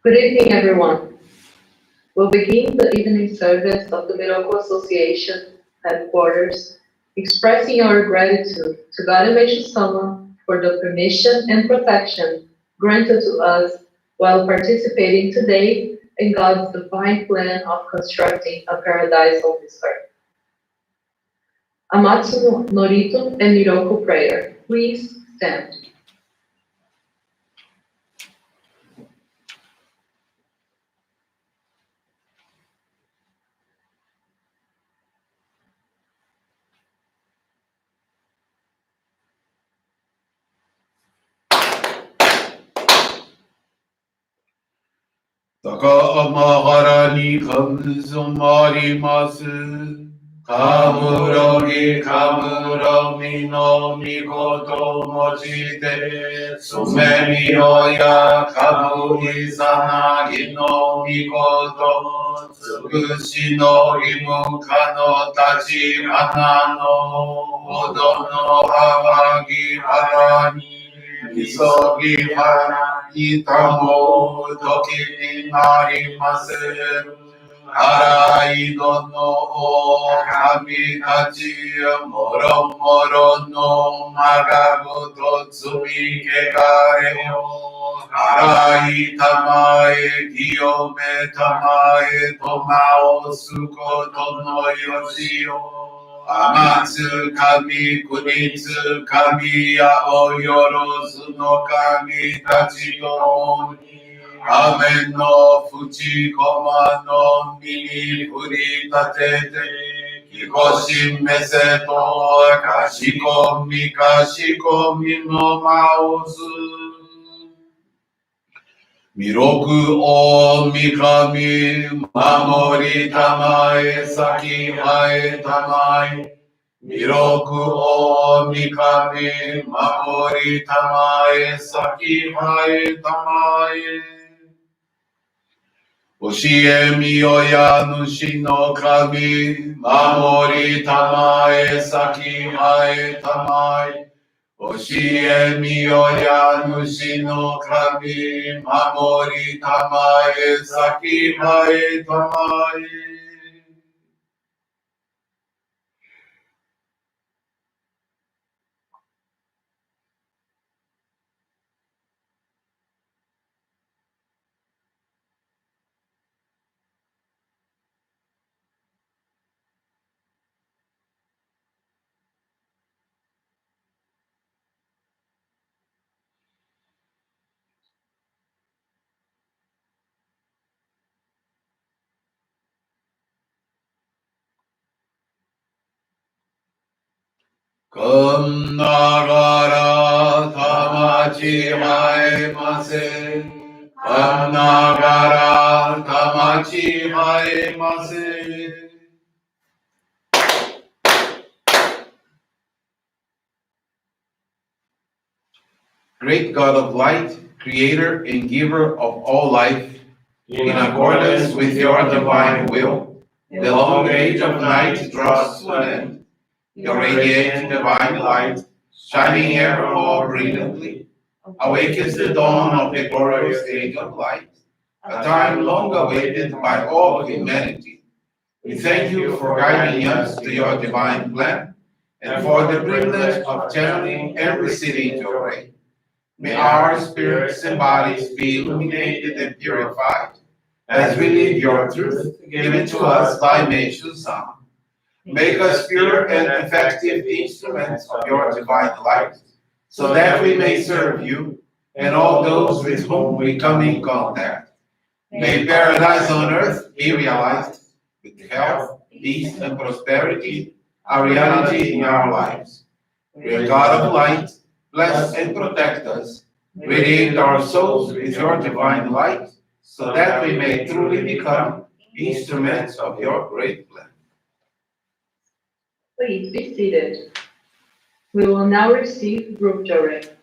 Good evening, everyone. We'll begin the evening service of the Middle Association headquarters, expressing our gratitude to God and Meishu-sama for the permission and protection granted to us while participating today in God's divine plan of constructing a paradise on this earth. Amatsu Norito and Miroko prayer. Please stand. Takamahara ni kamsumarimasu. Kamurogi kamuromi no mikoto mochite. Sumemi oya kamuri sanagi no mikoto. Tsukushi no imuka no tachi hana no odo no hawagi harani. Isogi hara itamo toki ni narimasu. Arai dono o kami kachi moro moro no magago totsumi kegare o. Arai tamae kiyome tamae tomao suko tono yoshi o. Amatsu kami kunitsu kami ya oyorozu no kami tachi tomo ni. Amen no fuji koma no mini furi tatete. Kikoshi mese to kashikomi no maozu. Miroku o mikami mamori tamae saki hae tamae. Miroku o mikami mamori tamae saki hae tamae. Oshie miyoya nushi no kami mamori tamae saki hae tamae. Oshie miyoya nushi no kami mamori tamae saki hae tamae. Kum nagara tamachi haemase. Kum nagara tamachi haemase. Great God of light, creator and giver of all life, in accordance with your divine will, the long age of night draws to an end. Your radiant divine light, shining ever more brilliantly, awakens the dawn of the glorious age of light, a time long awaited by all humanity. We thank you for guiding us to your divine plan and for the privilege of channeling and receiving your ray. May our spirits and bodies be illuminated and purified as we live your truth given to us by Meishu-sama. Make us pure and effective instruments of your divine light, so that we may serve you and all those with whom we come in contact. May paradise on earth be realized with health, peace, and prosperity, a reality in our lives. Great God of light, bless and protect us. Radiate our souls with your divine light, so that we may truly become instruments of your great plan. Please be seated. We will now receive group direct.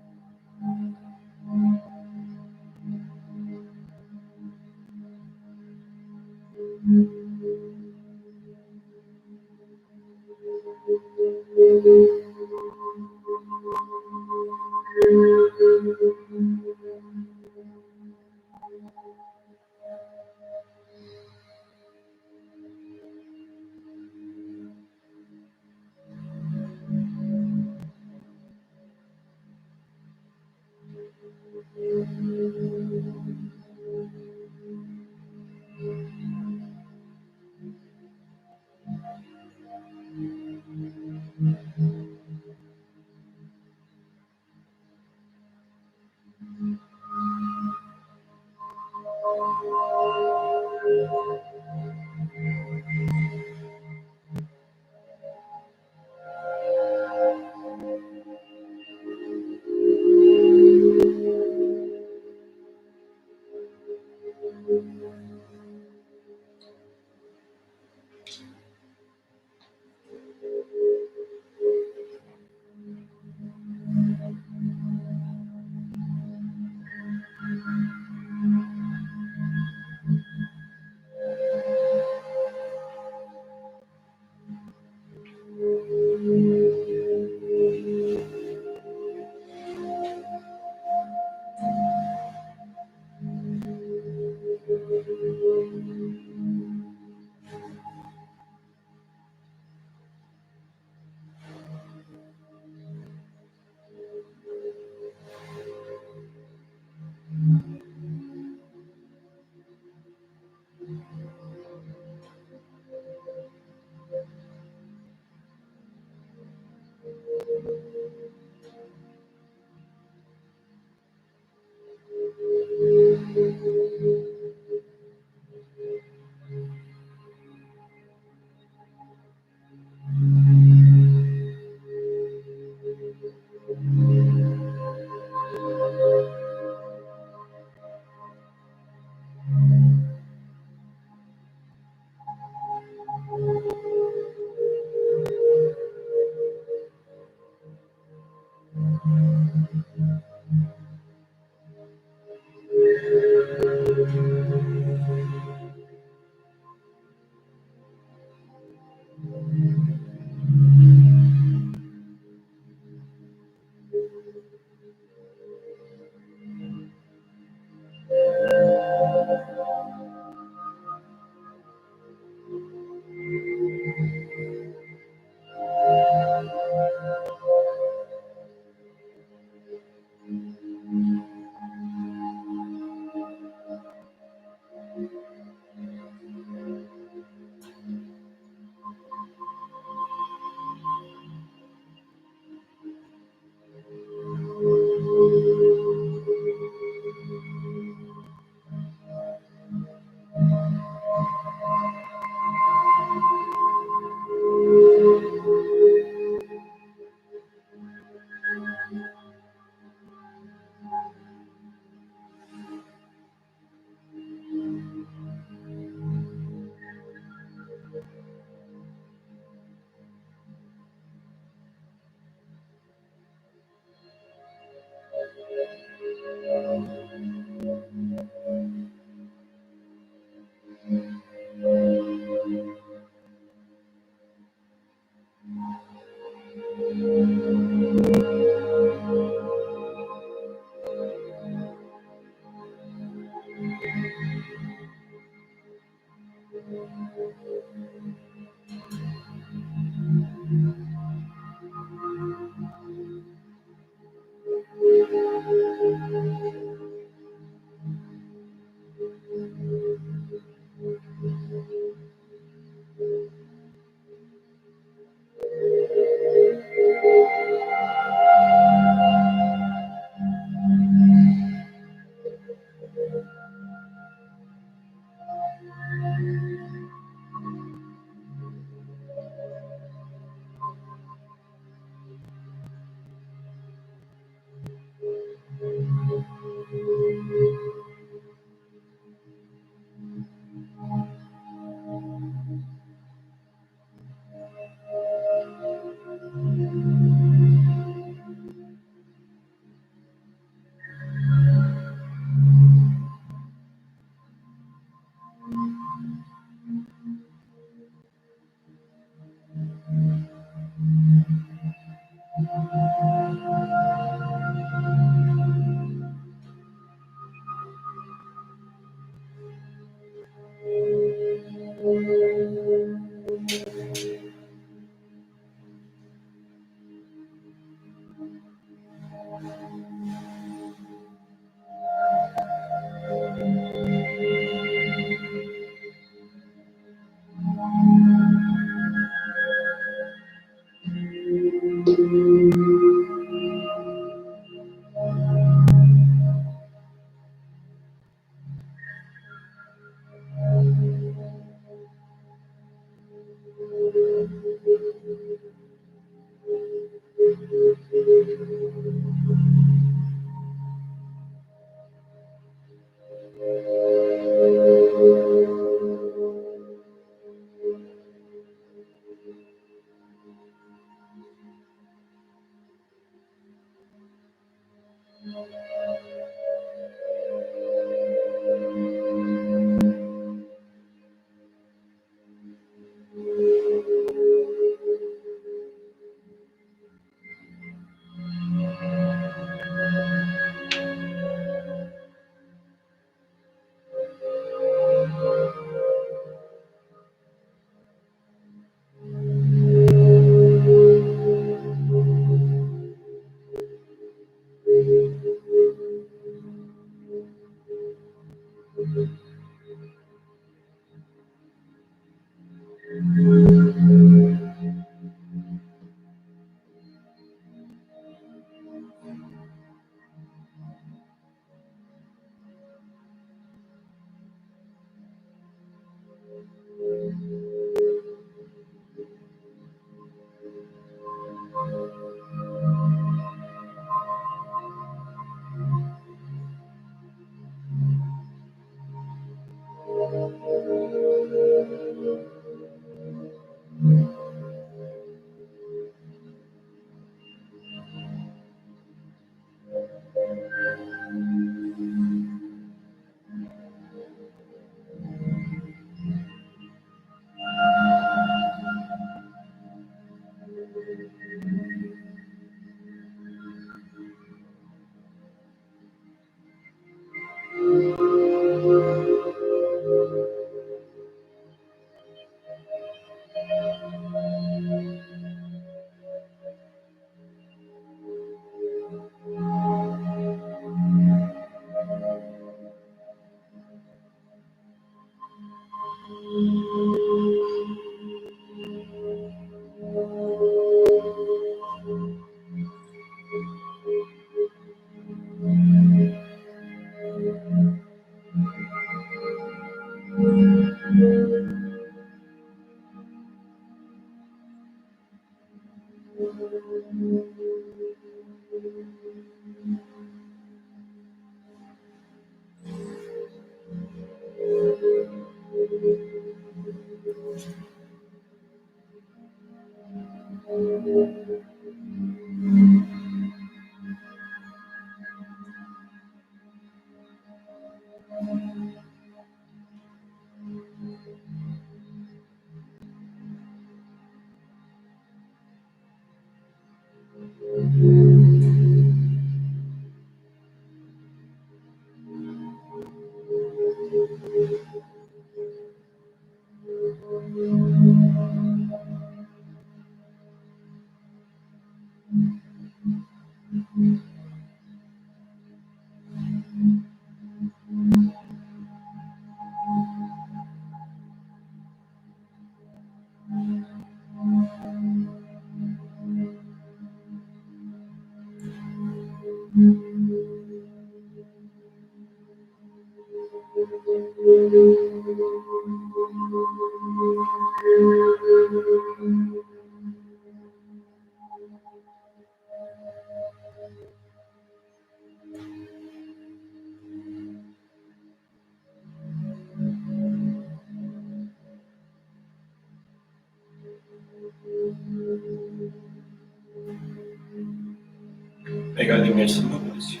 Pegado imenso no Maurício.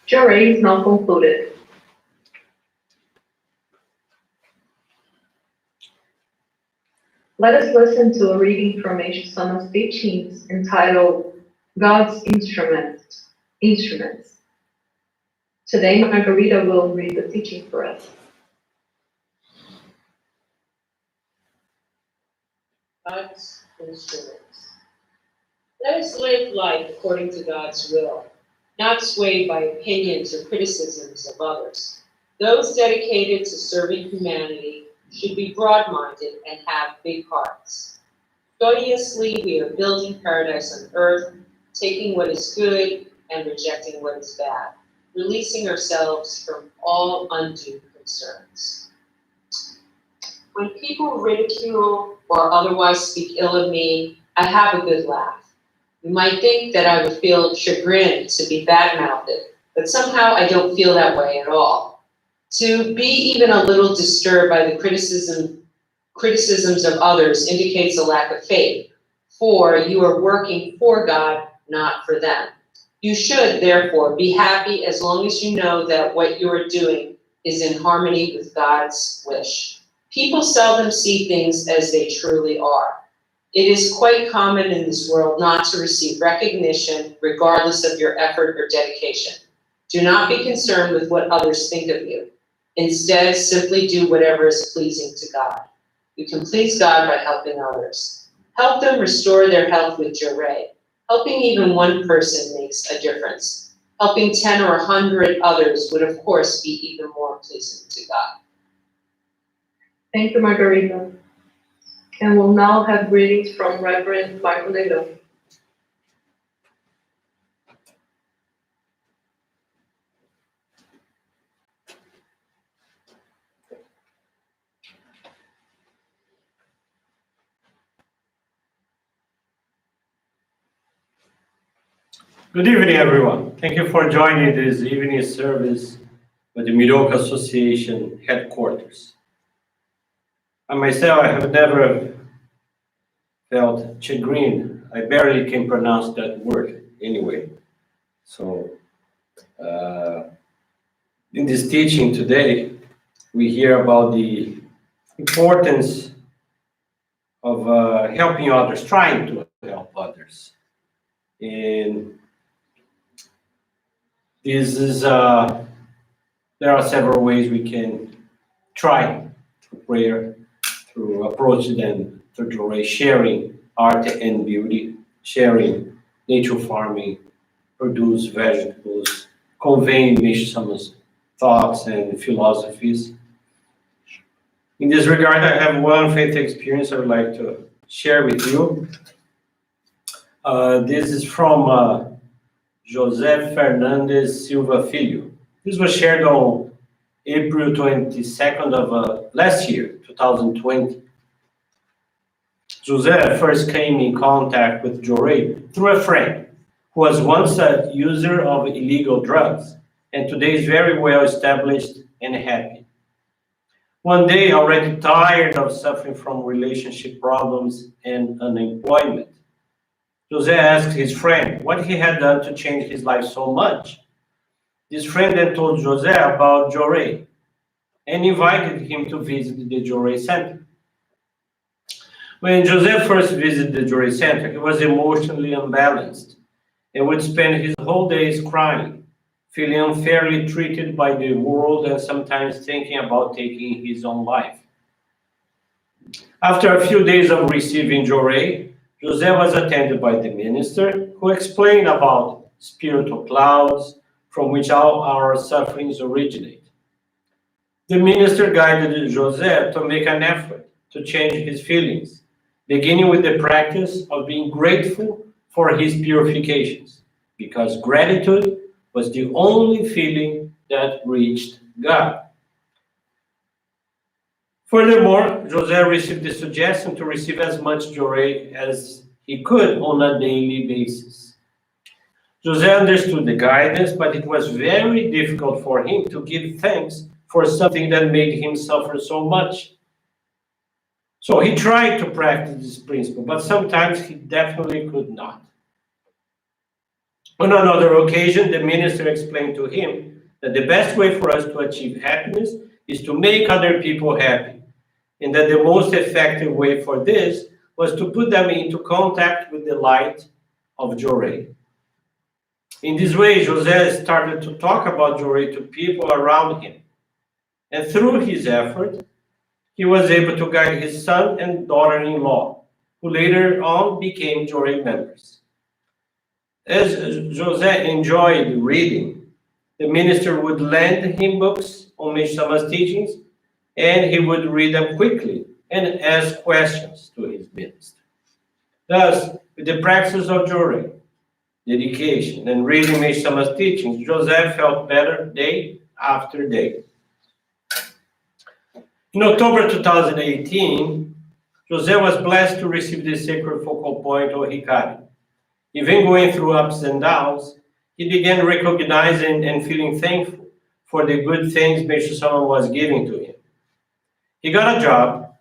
Jury is now concluded. Let us listen to a reading from Meishu-sama's teachings entitled God's Instruments. Today, Margarita will read the teaching for us. God's instruments. Let us live life according to God's will, not swayed by opinions or criticisms of others. Those dedicated to serving humanity should be broad-minded and have big hearts. Joyously, we are building paradise on earth, taking what is good and rejecting what is bad, releasing ourselves from all undue concerns. When people ridicule or otherwise speak ill of me, I have a good laugh. You might think that I would feel chagrined to be bad-mouthed, but somehow I don't feel that way at all. To be even a little disturbed by the criticisms of others indicates a lack of faith, for you are working for God, not for them. You should, therefore, be happy as long as you know that what you are doing is in harmony with God's wish. People seldom see things as they truly are. It is quite common in this world not to receive recognition regardless of your effort or dedication. Do not be concerned with what others think of you. Instead, simply do whatever is pleasing to God. You can please God by helping others. Help them restore their health with Jure. Helping even one person makes a difference. Helping 10 or 100 others would, of course, be even more pleasing to God. Thank you, Margarita. And we'll now have readings from Reverend Michael Negro. Good evening, everyone. Thank you for joining this evening service with the Miroka Association headquarters. I myself, I have never felt chagrin. I barely can pronounce that word anyway. So, uh, in this teaching today, we hear about the importance of helping others, trying to help others. And this is, there are several ways we can try through prayer, through approaching them through joy, sharing art and beauty, sharing nature farming, produce vegetables, conveying Meishu-sama's thoughts and philosophies. In this regard, I have one faith experience I would like to share with you. This is from José Fernandes Silva Filho. This was shared on April 22nd of last year, 2020. José first came in contact with Jorei through a friend who was once a user of illegal drugs and today is very well established and happy. One day, already tired of suffering from relationship problems and unemployment, José asked his friend what he had done to change his life so much. This friend then told José about Jorei and invited him to visit the Jorei Center. When José first visited the Jorei Center, he was emotionally unbalanced and would spend his whole days crying, feeling unfairly treated by the world and sometimes thinking about taking his own life. After a few days of receiving Jorei, José was attended by the minister who explained about spiritual clouds from which all our sufferings originate. The minister guided José to make an effort to change his feelings, beginning with the practice of being grateful for his purifications, because gratitude was the only feeling that reached God. Furthermore, José received the suggestion to receive as much Jorei as he could on a daily basis. José understood the guidance, but it was very difficult for him to give thanks for something that made him suffer so much. So he tried to practice this principle, but sometimes he definitely could not. On another occasion, the minister explained to him that the best way for us to achieve happiness is to make other people happy, and that the most effective way for this was to put them into contact with the light of Jorei. In this way, José started to talk about Jorei to people around him, and through his effort, he was able to guide his son and daughter-in-law, who later on became Jorei members. As José enjoyed reading, the minister would lend him books on Meishu-sama's teachings, and he would read them quickly and ask questions to his minister. Thus, with the practice of Jorei, dedication, and reading Meishu-sama's teachings, José felt better day after day. In October 2018, José was blessed to receive the sacred focal point or Hikari. Even going through ups and downs, he began recognizing and feeling thankful for the good things Meishu-sama was giving to him. He got a job,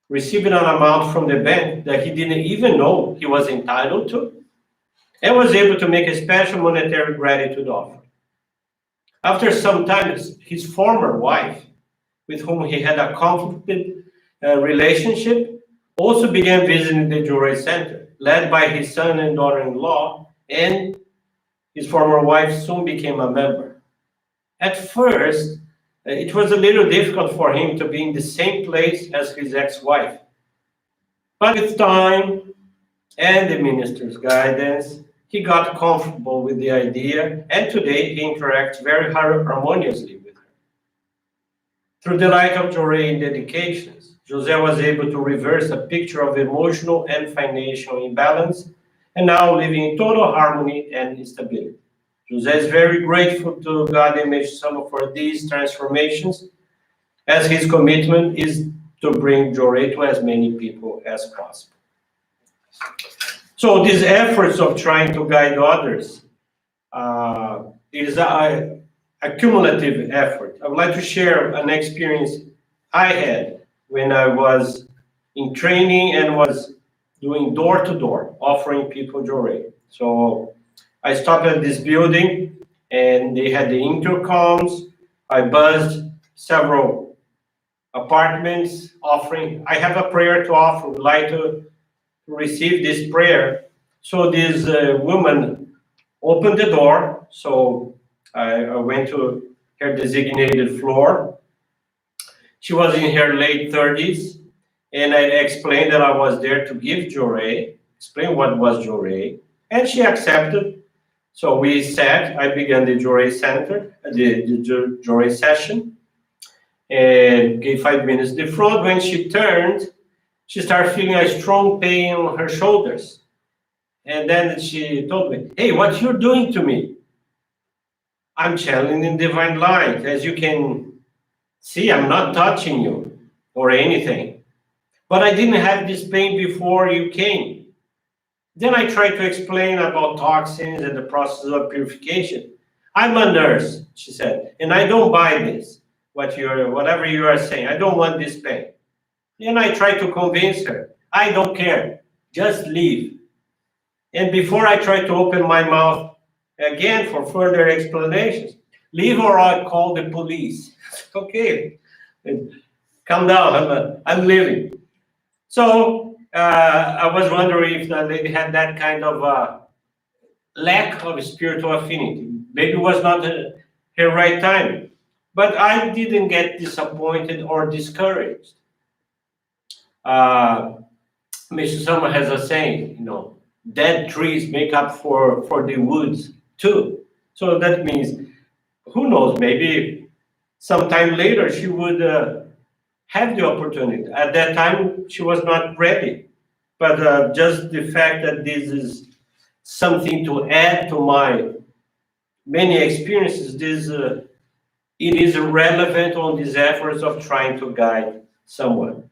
receiving an amount from the bank that he didn't even know he was entitled to, and was able to make a special monetary gratitude offering. After some time, his former wife, with whom he had a conflicted relationship, also began visiting the Jorei Center, led by his son and daughter-in-law, and his former wife soon became a member. At first, it was a little difficult for him to be in the same place as his ex-wife. But with time and the minister's guidance, he got comfortable with the idea, and today he interacts very harmoniously with her. Through the light of Jorei and dedications, José was able to reverse a picture of emotional and financial imbalance, and now living in total harmony and stability. José is very grateful to God and Meishu-sama for these transformations, as his commitment is to bring Jorei to as many people as possible. So these efforts of trying to guide others It is a cumulative effort. I would like to share an experience I had when I was in training and was doing door to door, offering people jewelry. So I stopped at this building and they had the intercoms. I buzzed several apartments offering. I have a prayer to offer. Would like to receive this prayer. So this woman opened the door. So I went to her designated floor. She was in her late 30s, and I explained that I was there to give jewelry, explain what was jewelry, and she accepted. So we sat. I began the jewelry center, the jewelry session, and gave 5 minutes. The front, when she turned, she started feeling a strong pain on her shoulders. And then she told me, "Hey, what you're doing to me? I'm channeling divine light. As you can see, I'm not touching you or anything. But I didn't have this pain before you came." Then I tried to explain about toxins and the process of purification. "I'm a nurse," she said, "and I don't buy this. Whatever you are saying, I don't want this pain." And I tried to convince her, "I don't care, just leave." And before I tried to open my mouth again for further explanations, "Leave or I'll call the police." Okay, calm down, I'm leaving. So I was wondering if the lady had that kind of lack of spiritual affinity. Maybe it was not her right time. But I didn't get disappointed or discouraged. Uh, Meishu-sama has a saying, dead trees make up for the woods too. So that means, who knows, maybe sometime later she would have the opportunity. At that time, she was not ready. But just the fact that this is something to add to my many experiences, it is relevant on these efforts of trying to guide someone.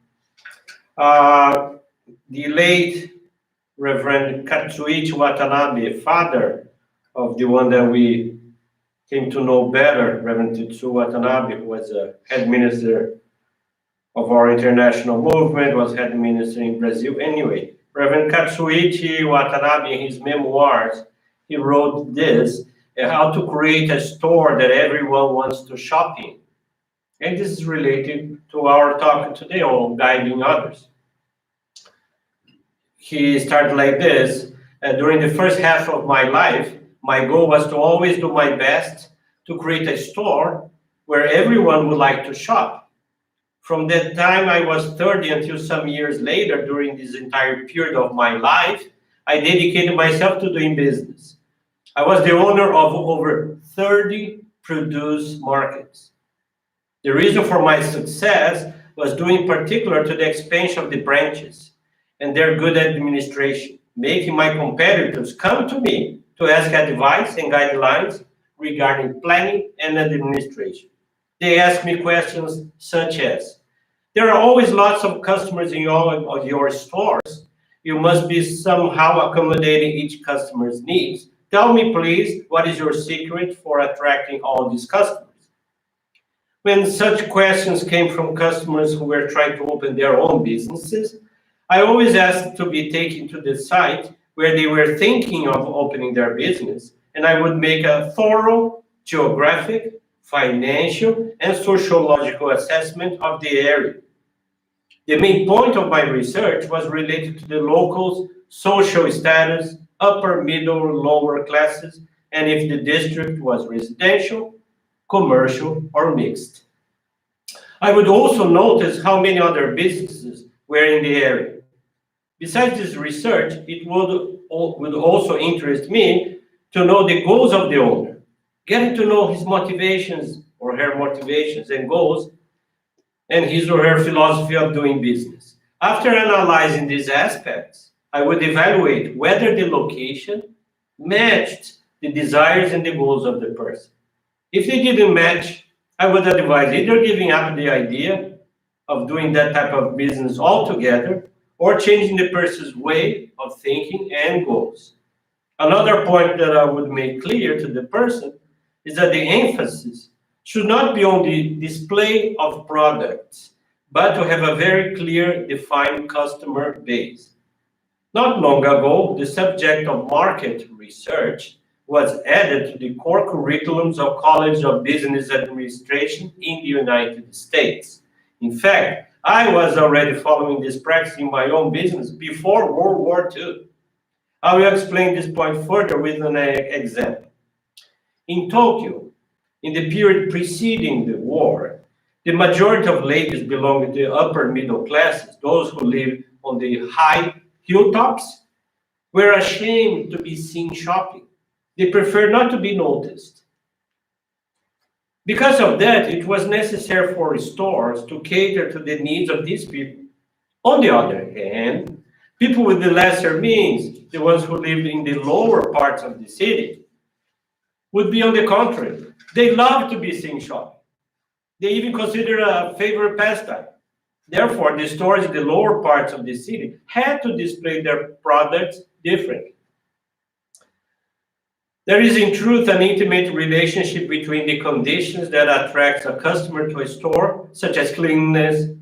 The late Reverend Katsuichi Watanabe, father of the one that we came to know better, Reverend Tetsu Watanabe, who was a head minister of our international movement, was head minister in Brazil. Anyway, Reverend Katsuichi Watanabe, in his memoirs, he wrote this, how to create a store that everyone wants to shop in. And this is related to our talk today on guiding others. He started like this: during the first half of my life, my goal was to always do my best to create a store where everyone would like to shop. From that time I was 30 until some years later, during this entire period of my life, I dedicated myself to doing business. I was the owner of over 30 produce markets. The reason for my success was due in particular to the expansion of the branches and their good administration, making my competitors come to me to ask advice and guidelines regarding planning and administration. They ask me questions such as, "There are always lots of customers in all of your stores. You must be somehow accommodating each customer's needs. Tell me, please, what is your secret for attracting all these customers?" When such questions came from customers who were trying to open their own businesses, I always asked to be taken to the site where they were thinking of opening their business, and I would make a thorough geographic, financial, and sociological assessment of the area. The main point of my research was related to the locals' social status, upper, middle, or lower classes, and if the district was residential, commercial, or mixed. I would also notice how many other businesses were in the area. Besides this research, it would also interest me to know the goals of the owner, getting to know his motivations or her motivations and goals, and his or her philosophy of doing business. After analyzing these aspects, I would evaluate whether the location matched the desires and the goals of the person. If they didn't match, I would advise either giving up the idea of doing that type of business altogether or changing the person's way of thinking and goals. Another point that I would make clear to the person is that the emphasis should not be on the display of products, but to have a very clear, defined customer base. Not long ago, the subject of market research was added to the core curriculums of College of Business Administration in the United States. In fact, I was already following this practice in my own business before World War II. I will explain this point further with an example. In Tokyo, in the period preceding the war, the majority of ladies belonging to the upper middle classes, those who live on the high hilltops, were ashamed to be seen shopping. They preferred not to be noticed. Because of that, it was necessary for stores to cater to the needs of these people. On the other hand, people with the lesser means, the ones who lived in the lower parts of the city, would be on the contrary. They love to be seen shopping. They even consider a favorite pastime. Therefore, the stores in the lower parts of the city had to display their products differently. There is in truth an intimate relationship between the conditions that attracts a customer to a store, such as cleanliness,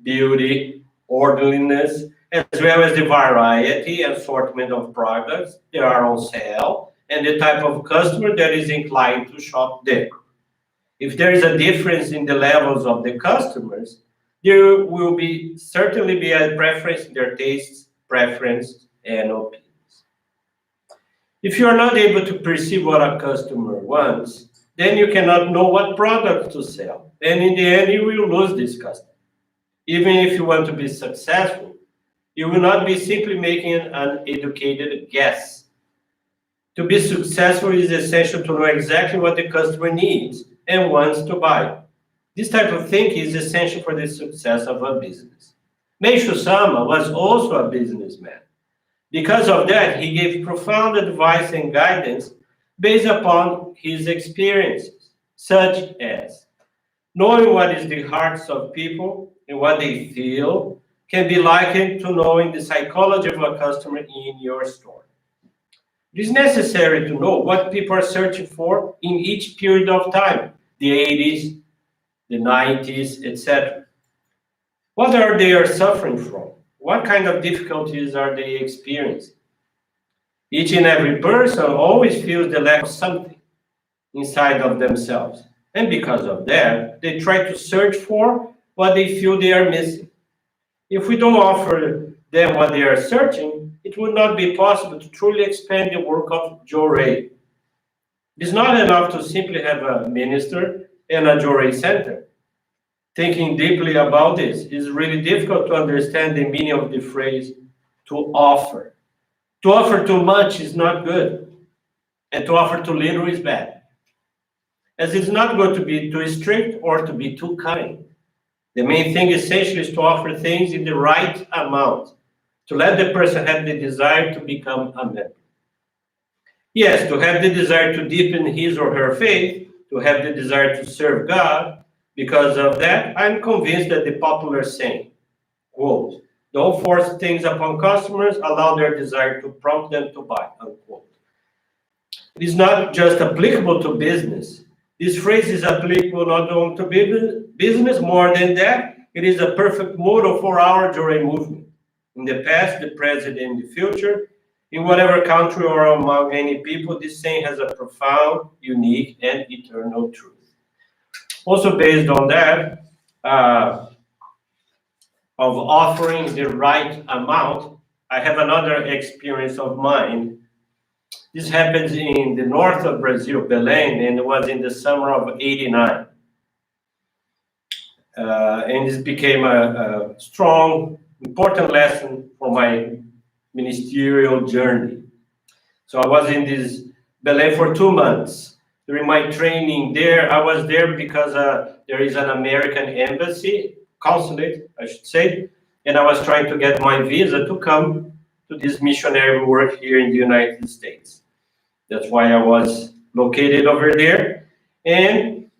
beauty, orderliness, as well as the variety and assortment of products that are on sale, and the type of customer that is inclined to shop there. If there is a difference in the levels of the customers, there will be certainly be a preference in their tastes, preference, and opinions. If you are not able to perceive what a customer wants, then you cannot know what product to sell. And in the end, you will lose this customer. Even if you want to be successful, you will not be simply making an educated guess. To be successful, it is essential to know exactly what the customer needs and wants to buy. This type of thinking is essential for the success of a business. Meishu-sama was also a businessman. Because of that, he gave profound advice and guidance based upon his experiences, such as knowing what is the hearts of people and what they feel can be likened to knowing the psychology of a customer in your store. It is necessary to know what people are searching for in each period of time, the 80s, the 90s, etc. What are they are suffering from? What kind of difficulties are they experiencing? Each and every person always feels the lack of something inside of themselves. And because of that, they try to search for what they feel they are missing. If we don't offer them what they are searching, it would not be possible to truly expand the work of Jorei. It's not enough to simply have a minister and a Jorei center. Thinking deeply about this is really difficult to understand the meaning of the phrase to offer. To offer too much is not good, and to offer too little is bad. As it's not good to be too strict or to be too kind. The main thing essentially is to offer things in the right amount, to let the person have the desire to become a member. Yes, to have the desire to deepen his or her faith, to have the desire to serve God. Because of that, I'm convinced that the popular saying, quote, don't force things upon customers, allow their desire to prompt them to buy, unquote. It is not just applicable to business. This phrase is applicable not only to business, more than that, it is a perfect motto for our Jorei movement. In the past, the present, and the future, in whatever country or among any people, this saying has a profound, unique, and eternal truth. Also based on that, of offering the right amount, I have another experience of mine. This happens in the north of Brazil, Belém, and it was in the summer of '89. And this became a strong, important lesson for my ministerial journey. So I was in this Belém for 2 months. During my training there, I was there because there is an American embassy, consulate, I should say, and I was trying to get my visa to come to this missionary work here in the United States. That's why I was located over there. And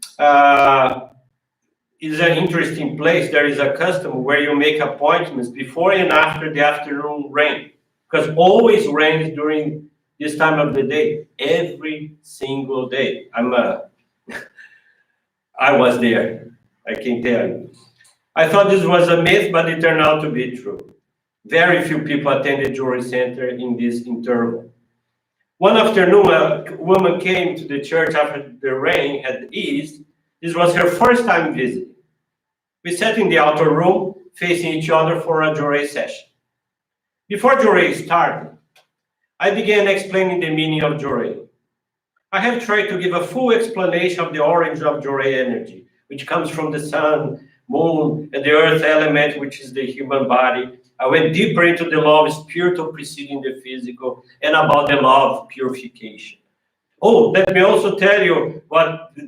it's an interesting place. There is a custom where you make appointments before and after the afternoon rain, because always rains during this time of the day, every single day. I was there, I can tell you. I thought this was a myth, but it turned out to be true. Very few people attended Joy Center in this interval. One afternoon, a woman came to the church after the rain had eased. This was her first time visiting. We sat in the outer room, facing each other for a Joy session. Before Joy started, I began explaining the meaning of Joy. I have tried to give a full explanation of the origin of Joy energy, which comes from the sun, moon, and the earth element, which is the human body. I went deeper into the law of spiritual preceding the physical and about the law of purification. Oh, let me also tell you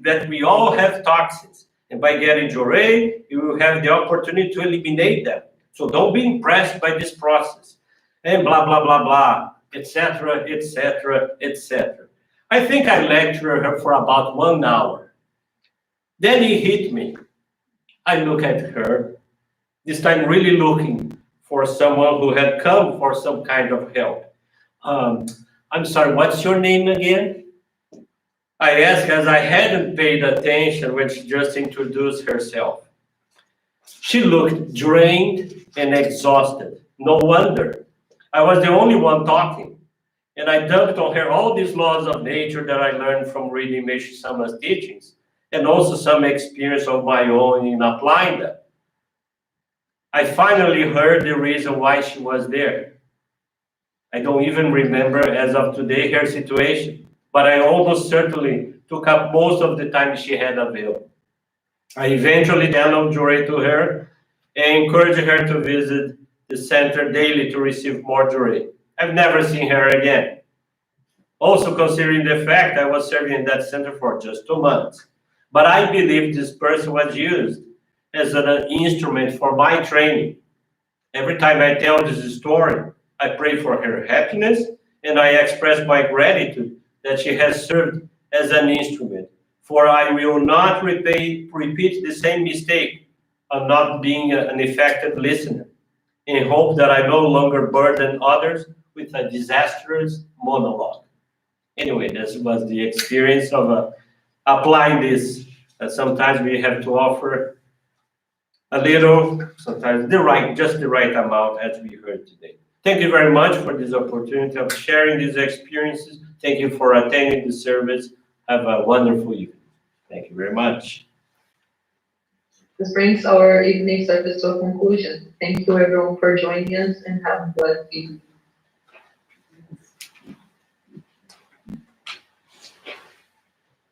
that we all have toxins. And by getting Joy, you will have the opportunity to eliminate them. So don't be impressed by this process. And blah, blah, blah, blah, etc., etc., etc. I think I lectured her for about 1 hour. Then he hit me. I look at her, this time really looking for someone who had come for some kind of help. I'm sorry, what's your name again? I asked as I hadn't paid attention when she just introduced herself. She looked drained and exhausted. No wonder. I was the only one talking. And I dumped on her all these laws of nature that I learned from reading Meishu-sama's teachings, and also some experience of my own in applying them. I finally heard the reason why she was there. I don't even remember as of today her situation, but I almost certainly took up most of the time she had available. I eventually channeled Joy to her and encouraged her to visit the center daily to receive more Joy. I've never seen her again. Also considering the fact I was serving in that center for just 2 months. But I believe this person was used as an instrument for my training. Every time I tell this story, I pray for her happiness and I express my gratitude that she has served as an instrument. For I will not repeat the same mistake of not being an effective listener, in hope that I no longer burden others with a disastrous monologue. Anyway, this was the experience of applying this. Sometimes we have to offer a little, sometimes just the right amount, as we heard today. Thank you very much for this opportunity of sharing these experiences. Thank you for attending the service. Have a wonderful evening. Thank you very much. This brings our evening service to a conclusion. Thank you everyone for joining us and have a blessed evening.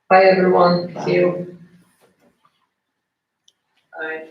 Bye everyone. See you. Bye.